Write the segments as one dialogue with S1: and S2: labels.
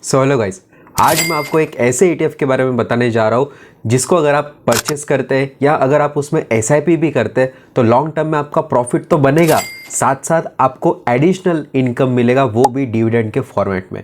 S1: So hello guys, आज मैं आपको एक ऐसे ETF के बारे में बताने जा रहा हूँ जिसको अगर आप परचेस करते हैं या अगर आप उसमें SIP भी करते हैं तो लॉन्ग टर्म में आपका प्रॉफिट तो बनेगा, साथ साथ आपको एडिशनल इनकम मिलेगा, वो भी डिविडेंड के फॉर्मेट में।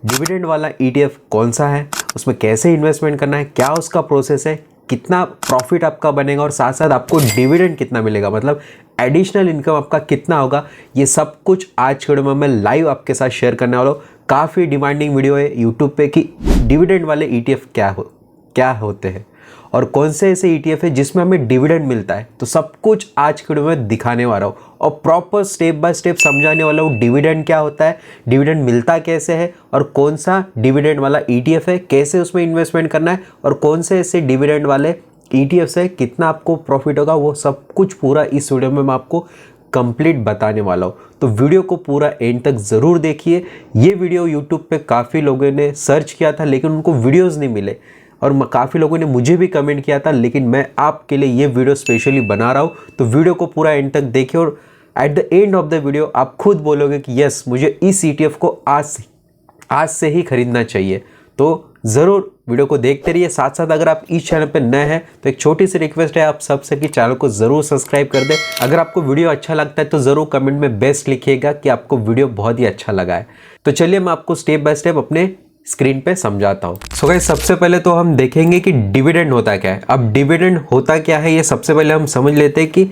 S1: डिविडेंड वाला ETF कौन सा है, उसमें कैसे इन्वेस्टमेंट करना है, क्या उसका प्रोसेस है, कितना प्रॉफिट आपका बनेगा और साथ साथ आपको डिविडेंड कितना मिलेगा, मतलब एडिशनल इनकम आपका कितना होगा, ये सब कुछ आज के वीडियो में मैं लाइव आपके साथ शेयर करने वाला हूँ। काफ़ी डिमांडिंग वीडियो है यूट्यूब पे कि डिविडेंड वाले ETF क्या होते हैं और कौन से ऐसे ETF है जिसमें हमें डिविडेंड मिलता है। तो सब कुछ आज के वीडियो में दिखाने वाला हूँ और प्रॉपर स्टेप बाय स्टेप समझाने वाला हूँ। डिविडेंड क्या होता है, डिविडेंड मिलता कैसे है और कौन सा डिविडेंड वाला ETF है, कैसे उसमें इन्वेस्टमेंट करना है और कौन से ऐसे डिविडेंड वाले ETF है, कितना आपको प्रॉफिट होगा, वो सब कुछ पूरा इस वीडियो में मैं आपको कंप्लीट बताने वाला हूँ। तो वीडियो को पूरा एंड तक ज़रूर देखिए। ये वीडियो यूट्यूब पे काफ़ी लोगों ने सर्च किया था लेकिन उनको वीडियोस नहीं मिले और काफ़ी लोगों ने मुझे भी कमेंट किया था, लेकिन मैं आपके लिए ये वीडियो स्पेशली बना रहा हूँ। तो वीडियो को पूरा एंड तक देखिए और at the end of the video आप खुद बोलोगे कि यस, मुझे इस ETF को आज से ही खरीदना चाहिए। तो ज़रूर वीडियो को देखते रहिए। साथ साथ अगर आप इस चैनल पर नए हैं तो एक छोटी सी रिक्वेस्ट है आप सबसे कि चैनल को ज़रूर सब्सक्राइब कर दें। अगर आपको वीडियो अच्छा लगता है तो ज़रूर कमेंट में बेस्ट लिखिएगा कि आपको वीडियो बहुत ही अच्छा लगा है। तो चलिए मैं आपको स्टेप बाय स्टेप अपने स्क्रीन पे समझाता हूँ। सो गाइस, सबसे पहले तो हम देखेंगे कि डिविडेंड होता क्या है। अब डिविडेंड होता क्या है ये सबसे पहले हम समझ लेते हैं कि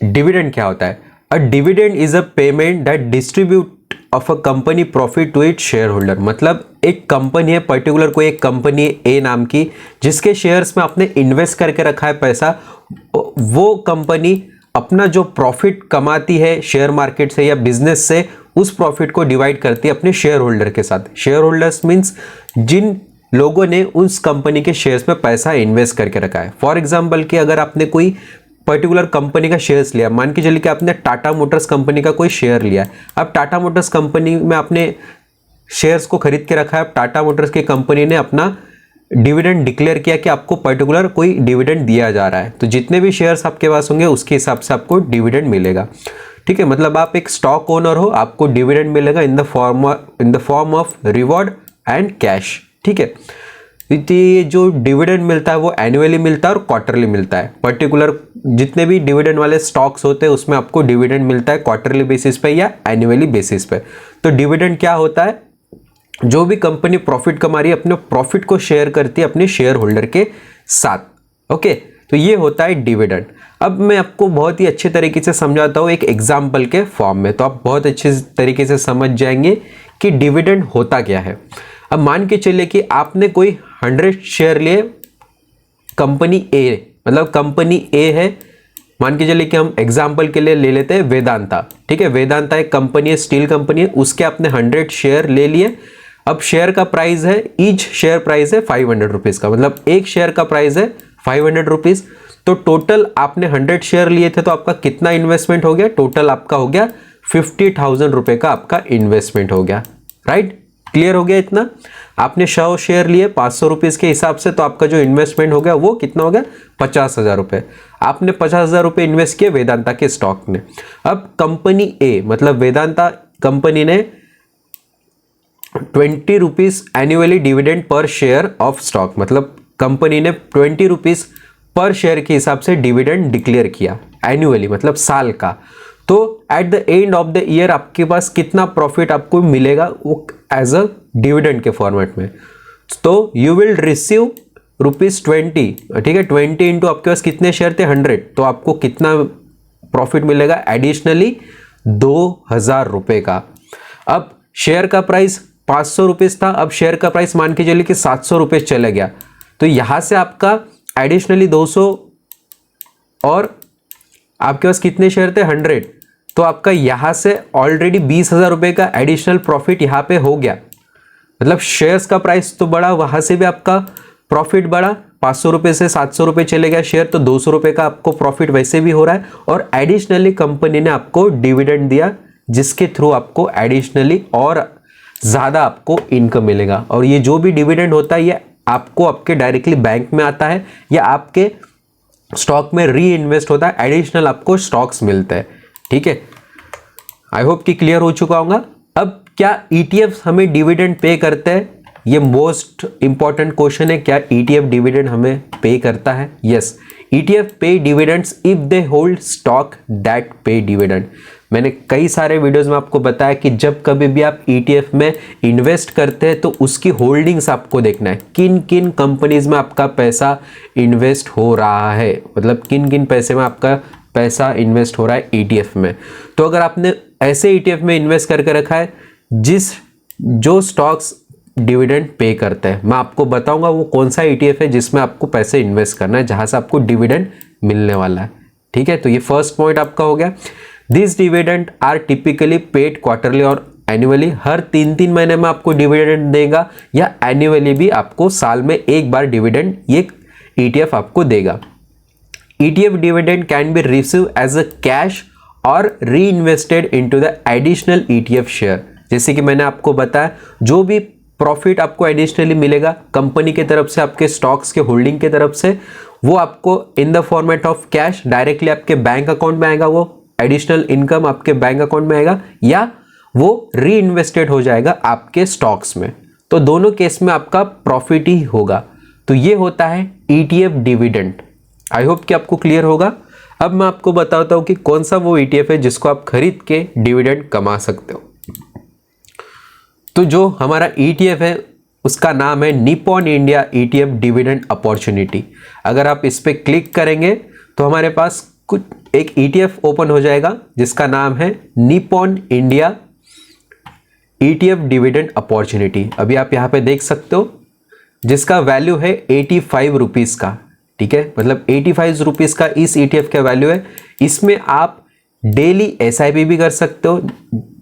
S1: डिविडेंड क्या होता है। A dividend is a payment that distribute of a company profit to it shareholder. मतलब एक कंपनी है, पर्टिकुलर कोई एक कंपनी है ए नाम की, जिसके शेयर्स में आपने इन्वेस्ट करके रखा है पैसा, वो कंपनी अपना जो प्रॉफिट कमाती है शेयर मार्केट से या बिजनेस से, उस प्रॉफिट को डिवाइड करती है अपने शेयर होल्डर के साथ। शेयर होल्डर्स मीन्स जिन लोगों ने उस कंपनी के शेयर्स में पैसा इन्वेस्ट करके रखा है। फॉर एग्जाम्पल कि अगर आपने कोई पर्टिकुलर कंपनी का शेयर्स लिया, मान के चलिए कि आपने टाटा मोटर्स कंपनी का कोई शेयर लिया है। अब टाटा मोटर्स कंपनी में आपने शेयर्स को खरीद के रखा है। टाटा मोटर्स की कंपनी ने अपना डिविडेंड डिक्लेयर किया कि आपको पर्टिकुलर कोई डिविडेंड दिया जा रहा है, तो जितने भी शेयर्स आपके पास होंगे उसके हिसाब से आपको डिविडेंड मिलेगा। ठीक है, मतलब आप एक स्टॉक ओनर हो, आपको डिविडेंड मिलेगा in the form of reward and cash. ठीक है, ये जो डिविडेंड मिलता है वो एनुअली मिलता है और क्वार्टरली मिलता है। पर्टिकुलर जितने भी डिविडेंड वाले स्टॉक्स होते हैं उसमें आपको डिविडेंड मिलता है क्वार्टरली बेसिस पे या एनुअली बेसिस पे। तो डिविडेंड क्या होता है, जो भी कंपनी प्रॉफिट कमा रही है अपने प्रॉफिट को शेयर करती है अपने शेयर होल्डर के साथ। ओके, तो ये होता है डिविडेंड। अब मैं आपको बहुत ही अच्छे तरीके से समझाता हूँ एक एग्जाम्पल के फॉर्म में, तो आप बहुत अच्छे तरीके से समझ जाएंगे कि डिविडेंड होता क्या है। अब मान के चलिए कि आपने कोई 100 शेयर लिए कंपनी ए, मतलब कंपनी ए है, मान के चलिए कि हम एग्जाम्पल के लिए ले लेते हैं वेदांता। ठीक है, वेदांता एक कंपनी है, स्टील कंपनी है, उसके आपने 100 शेयर ले लिए। अब शेयर का प्राइस है, ईच शेयर प्राइस है 500 रुपीज़ का, मतलब एक शेयर का प्राइस है 500 रुपीज़। तो टोटल आपने 100 शेयर लिए थे तो आपका कितना इन्वेस्टमेंट हो गया, टोटल आपका हो गया 50,000 रुपये का आपका इन्वेस्टमेंट हो गया। राइट, क्लियर हो गया इतना। आपने 100 शेयर लिए 500 रुपीज़ के हिसाब से, तो आपका जो इन्वेस्टमेंट हो गया वो कितना हो गया, 50,000 रुपये। आपने 50,000 रुपये इन्वेस्ट किए वेदांता के स्टॉक में। अब कंपनी ए मतलब वेदांता कंपनी ने 20 rupees annually dividend per share of stock, मतलब कंपनी ने 20 रुपीज़ पर शेयर के हिसाब से डिविडेंड डिक्लेयर किया एनुअली, मतलब साल का। तो at the end of the year आपके पास कितना प्रॉफिट आपको मिलेगा वो एज अ डिविडेंड के फॉर्मेट में। तो यू विल रिसीव ₹20। ठीक है, 20 इंटू आपके पास कितने शेयर थे 100, तो आपको कितना प्रॉफिट मिलेगा एडिशनली 2,000 रुपये का। अब शेयर का प्राइस 500 रुपीज़ था, अब शेयर का प्राइस मान के चलिए कि 700 रुपये चले गया, तो यहाँ से आपका एडिशनली 200 और आपके पास कितने शेयर थे 100, तो आपका यहाँ से ऑलरेडी 20,000 रुपये का एडिशनल प्रॉफिट यहाँ पे हो गया। मतलब शेयर्स का प्राइस तो बढ़ा, वहाँ से भी आपका प्रॉफिट बढ़ा, 500 रुपये से 700 रुपये चले गया शेयर, तो 200 रुपये का आपको प्रॉफिट वैसे भी हो रहा है। और एडिशनली कंपनी ने आपको डिविडेंड दिया जिसके थ्रू आपको एडिशनली और ज़्यादा आपको इनकम मिलेगा। और ये जो भी डिविडेंड होता है ये आपको आपके डायरेक्टली बैंक में आता है या आपके स्टॉक में री इन्वेस्ट होता है, एडिशनल आपको स्टॉक्स मिलते हैं। ठीक है, आई होप कि क्लियर हो चुका होगा। अब क्या ईटीएफ हमें डिविडेंड पे करते हैं? ये मोस्ट इंपॉर्टेंट क्वेश्चन है, क्या ईटीएफ डिविडेंड हमें पे करता है? यस, ईटीएफ पे dividends if they hold stock that पे डिविडेंड। मैंने कई सारे वीडियोस में आपको बताया कि जब कभी भी आप ईटीएफ में इन्वेस्ट करते हैं तो उसकी होल्डिंग्स आपको देखना है, किन किन कंपनीज में आपका पैसा इन्वेस्ट हो रहा है, मतलब किन किन पैसे में आपका पैसा इन्वेस्ट हो रहा है ईटीएफ में। तो अगर आपने ऐसे ईटीएफ में इन्वेस्ट करके रखा है जो स्टॉक्स डिविडेंड पे करते हैं, मैं आपको बताऊंगा वो कौन सा ईटीएफ है जिसमें आपको पैसे इन्वेस्ट करना है, जहां से आपको डिविडेंड मिलने वाला है। ठीक है, तो ये फर्स्ट पॉइंट आपका हो गया। This dividend are typically paid quarterly और एनुअली, हर 3-3 महीने में आपको डिविडेंड देगा, या एनुअली भी आपको साल में एक बार डिविडेंड ये ईटीएफ आपको देगा। ETF dividend can be receive as a cash और reinvested into the additional ETF share. जैसे कि मैंने आपको बताया, जो भी प्रॉफिट आपको एडिशनली मिलेगा कंपनी की तरफ से, आपके स्टॉक्स के होल्डिंग की तरफ से, वो आपको in the format of cash directly आपके बैंक अकाउंट में आएगा, वो एडिशनल इनकम आपके बैंक अकाउंट में आएगा, या वो री इन्वेस्टेड हो जाएगा आपके स्टॉक्स में। तो दोनों केस में आपका प्रॉफिट ही होगा। तो ये होता है ईटीएफ डिविडेंड। आई होप कि आपको क्लियर होगा। अब मैं आपको बताता हूं कि कौन सा वो ईटीएफ है जिसको आप खरीद के डिविडेंड कमा सकते हो। तो जो हमारा ईटीएफ है उसका नाम है Nippon India ETF dividend opportunity. अगर आप इस पर क्लिक करेंगे तो हमारे पास कुछ एक ईटीएफ ओपन हो जाएगा जिसका नाम है Nippon India ETF dividend opportunity. अभी आप यहाँ पे देख सकते हो, जिसका वैल्यू है 85 रुपीज़ का। ठीक है, मतलब 85 रुपीज़ का इस ईटीएफ का वैल्यू है। इसमें आप डेली एसआईपी भी कर सकते हो।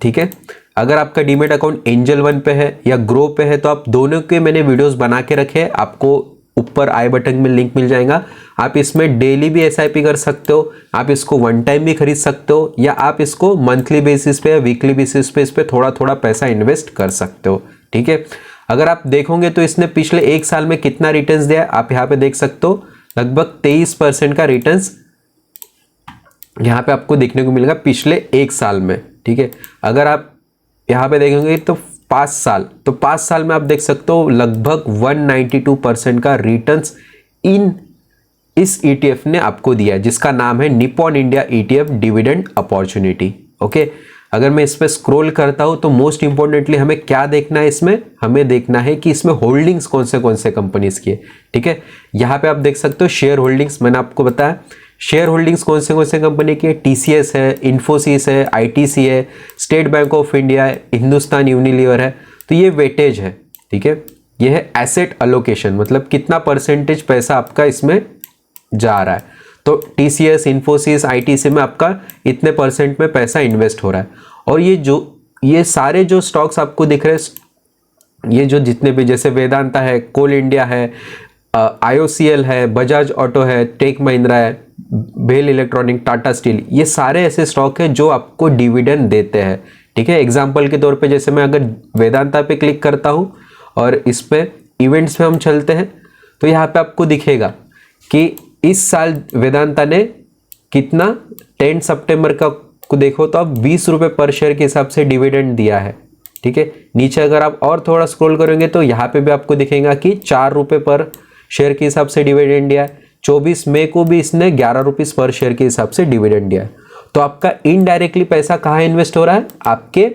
S1: ठीक है, अगर आपका डीमेट अकाउंट एंजल वन पे है या ग्रो पे है तो आप दोनों के मैंने वीडियोस बना के रखे हैं, आपको ऊपर आई बटन में लिंक मिल जाएगा। आप इसमें डेली भी एसआईपी कर सकते हो, आप इसको वन टाइम भी खरीद सकते हो, या आप इसको मंथली बेसिस पे या वीकली बेसिस पे इस पर थोड़ा थोड़ा पैसा इन्वेस्ट कर सकते हो। ठीक है, अगर आप देखोगे तो इसने पिछले 1 साल में कितना रिटर्न्स दिया है आप यहाँ पे देख सकते हो, लगभग 23% का रिटर्न्स यहाँ पे आपको देखने को मिलेगा पिछले 1 साल में। ठीक है, अगर आप यहाँ पे देखेंगे तो 5 साल, तो 5 साल में आप देख सकते हो लगभग 192% का रिटर्न्स इन इस ईटीएफ ने आपको दिया है, जिसका नाम है Nippon India ETF dividend opportunity. Okay, अगर मैं इस पर स्क्रॉल करता हूं तो मोस्ट इंपॉर्टेंटली हमें क्या देखना है, इसमें हमें देखना है कि इसमें होल्डिंग्स कौन से कंपनीज की है। ठीक है, यहाँ पे आप देख सकते हो शेयर होल्डिंग्स, मैंने आपको बताया शेयर होल्डिंग्स कौन से कंपनी की है। टीसीएस है, इन्फोसिस है, आईटीसी है, स्टेट बैंक ऑफ इंडिया है, हिंदुस्तान यूनिलीवर है। तो ये वेटेज है। ठीक है, ये है एसेट अलोकेशन, मतलब कितना परसेंटेज पैसा आपका इसमें जा रहा है। तो टीसीएस, इन्फोसिस, आईटीसी में आपका इतने परसेंट में पैसा इन्वेस्ट हो रहा है। और ये सारे जो स्टॉक्स आपको दिख रहे हैं, ये जो जितने भी, जैसे वेदांता है, कोल इंडिया है, आईओसीएल है, बजाज ऑटो है, टेक महिंद्रा है, बेल इलेक्ट्रॉनिक, टाटा स्टील, ये सारे ऐसे स्टॉक है जो आपको डिविडेंड देते हैं। ठीक है, एग्जांपल के तौर पे जैसे मैं अगर वेदांता पे क्लिक करता हूँ और इस पे इवेंट्स पे हम चलते हैं तो यहाँ पे आपको दिखेगा कि इस साल वेदांता ने कितना 10 सितंबर का को देखो तो अब 20 रुपये पर शेयर के हिसाब से डिविडेंड दिया है। ठीक है, नीचे अगर आप और थोड़ा स्क्रॉल करेंगे तो यहाँ पे भी आपको दिखेगा कि 4 रुपये पर शेयर के हिसाब से डिविडेंड दिया है। 24 मई को भी इसने 11 रुपीज़ पर शेयर के हिसाब से डिविडेंड दिया है। तो आपका इनडायरेक्टली पैसा कहाँ इन्वेस्ट हो रहा है? आपके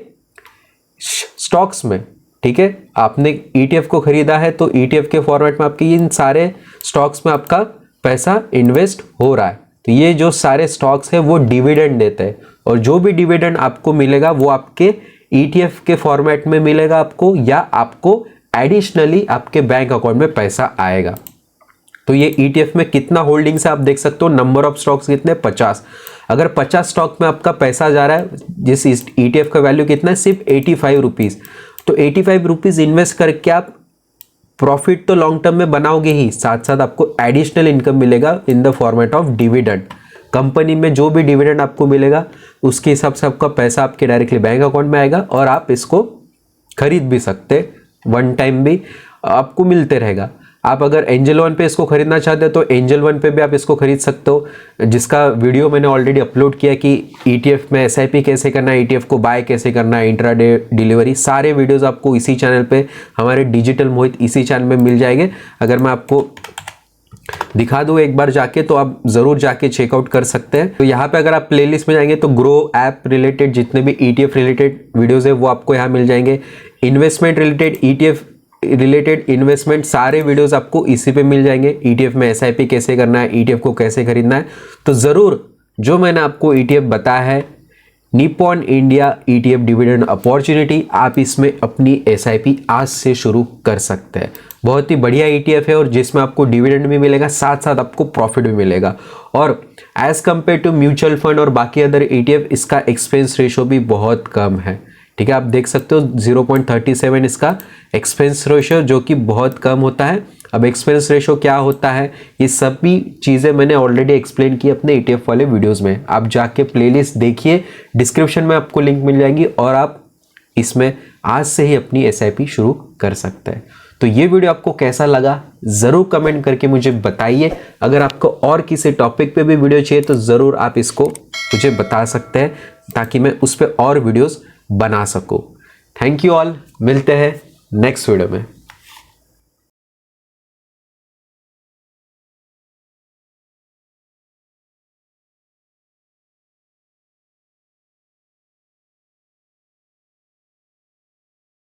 S1: स्टॉक्स में। ठीक है, आपने ईटीएफ को खरीदा है तो ईटीएफ के फॉर्मेट में आपके इन सारे स्टॉक्स में आपका पैसा इन्वेस्ट हो रहा है। तो ये जो सारे स्टॉक्स है वो डिविडेंड देते हैं, और जो भी डिविडेंड आपको मिलेगा वो आपके ईटीएफ के फॉर्मेट में मिलेगा आपको, या आपको एडिशनली आपके बैंक अकाउंट में पैसा आएगा। तो ये ईटीएफ में कितना होल्डिंग्स है आप देख सकते हो, नंबर ऑफ स्टॉक्स कितने, 50। अगर 50 स्टॉक में आपका पैसा जा रहा है, जिस ईटीएफ का वैल्यू कितना है, सिर्फ 85 रुपीज़, तो 85 रुपीज़ इन्वेस्ट करके आप प्रॉफिट तो लॉन्ग टर्म में बनाओगे ही, साथ साथ आपको एडिशनल इनकम मिलेगा in the format of dividend. Company में जो भी डिविडेंड आपको मिलेगा उसके हिसाब से आपका पैसा आपके डायरेक्टली बैंक अकाउंट में आएगा, और आप इसको खरीद भी सकते, वन टाइम भी आपको मिलते रहेगा। आप अगर एंजल वन पे इसको खरीदना चाहते हैं तो एंजल वन पे भी आप इसको खरीद सकते हो, जिसका वीडियो मैंने ऑलरेडी अपलोड किया कि ETF में SIP कैसे करना है, ETF को बाय कैसे करना है, इंट्राडे डिलीवरी, सारे वीडियोस आपको इसी चैनल पे, हमारे डिजिटल मोहित इसी चैनल में मिल जाएंगे। अगर मैं आपको दिखा दूँ एक बार जाके तो आप ज़रूर जाके चेकआउट कर सकते हैं। तो यहाँ पे अगर आप प्लेलिस्ट में जाएंगे तो ग्रो ऐप रिलेटेड जितने भी ETF रिलेटेड वीडियोस है वो आपको यहाँ मिल जाएंगे। Investment related, ETF related investment सारे वीडियोस आपको इसी पे मिल जाएंगे। ETF में SIP कैसे करना है, ETF को कैसे खरीदना है, तो ज़रूर जो मैंने आपको ETF बताया है Nippon India ETF dividend opportunity, आप इसमें अपनी SIP आज से शुरू कर सकते हैं। बहुत ही बढ़िया ETF है और जिसमें आपको डिविडेंड भी मिलेगा, साथ साथ आपको प्रॉफिट भी मिलेगा। और as compare to mutual fund और बाकी अदर ETF इसका एक्सपेंस रेशो भी बहुत कम है। ठीक है, आप देख सकते हो 0.37 इसका एक्सपेंस रेशो, जो कि बहुत कम होता है। अब एक्सपेंस रेशो क्या होता है, ये सभी चीज़ें मैंने ऑलरेडी एक्सप्लेन की अपने ETF वाले वीडियोस में। आप जाके प्लेलिस्ट देखिए, डिस्क्रिप्शन में आपको लिंक मिल जाएगी और आप इसमें आज से ही अपनी SIP शुरू कर सकते हैं। तो ये वीडियो आपको कैसा लगा ज़रूर कमेंट करके मुझे बताइए। अगर आपको और किसी टॉपिक पे भी वीडियो चाहिए तो ज़रूर आप इसको मुझे बता सकते हैं, ताकि मैं उस पर और वीडियोस बना सकूं। थैंक यू ऑल, मिलते हैं नेक्स्ट वीडियो में।